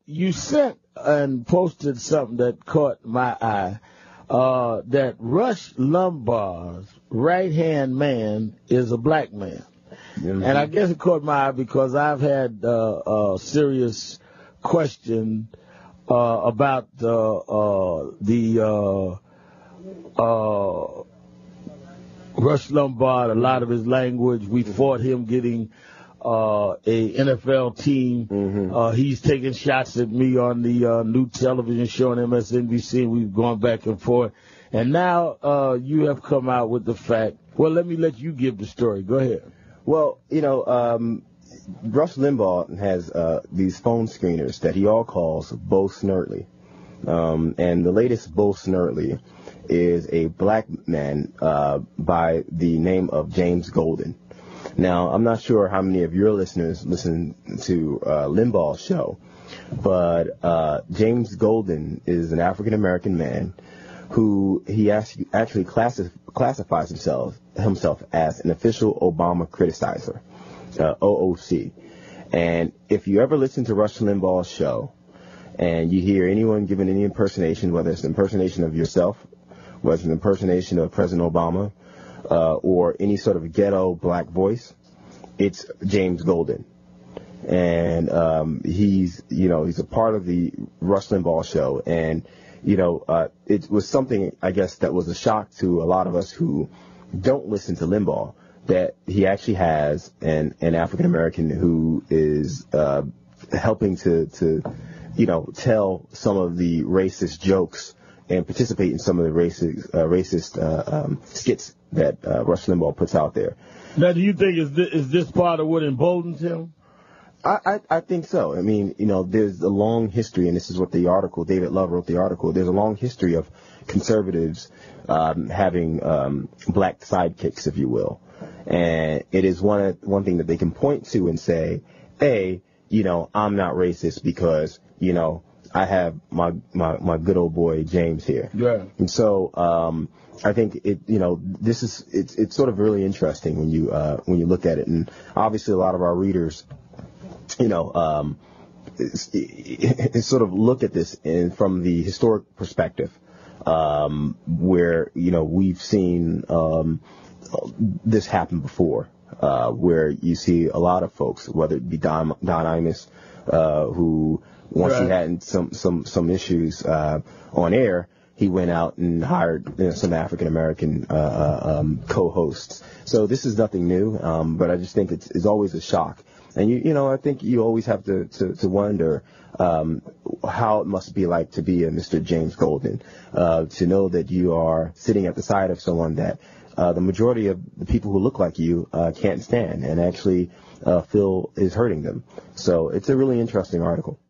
you sent and posted something that caught my eye, that Rush Limbaugh's right-hand man is a black man. Mm-hmm. And I guess it caught my eye because I've had a serious question about Rush Limbaugh, a lot of his language. We fought him getting a NFL team. Mm-hmm. He's taking shots at me on the new television show on MSNBC, and we've gone back and forth. And now you have come out with the fact. Well, let me let you give the story. Go ahead. Well, Rush Limbaugh has these phone screeners that he all calls Bo Snerdley. And the latest Bo Snerdley is a black man by the name of James Golden. Now, I'm not sure how many of your listeners listen to Limbaugh's show, but James Golden is an African-American man who he actually classifies himself as an official Obama criticizer, OOC. And if you ever listen to Rush Limbaugh's show and you hear anyone giving any impersonation, whether it's an impersonation of yourself, whether it's an impersonation of President Obama, or any sort of ghetto black voice, it's James Golden. And he's a part of the Rush Limbaugh show. And, it was something, I guess, that was a shock to a lot of us who don't listen to Limbaugh, that he actually has an African-American who is helping to tell some of the racist jokes and participate in some of the racist skits that Rush Limbaugh puts out there. Now, do you think is this part of what emboldens him? I think so. I mean, there's a long history, and this is what the article, David Love wrote the article, there's a long history of conservatives having black sidekicks, if you will. And it is one thing that they can point to and say, hey, I'm not racist because, I have my good old boy James here. Yeah. And so I think it's sort of really interesting when you look at it. And obviously a lot of our readers, sort of look at this from the historic perspective, where, we've seen this happen before, where you see a lot of folks, whether it be Don Imus, who once he had some issues on air, he went out and hired some African-American co-hosts. So this is nothing new, but I just think it's always a shock. And, I think you always have to wonder how it must be like to be a Mr. James Golden, to know that you are sitting at the side of someone that the majority of the people who look like you can't stand and actually feel is hurting them. So it's a really interesting article.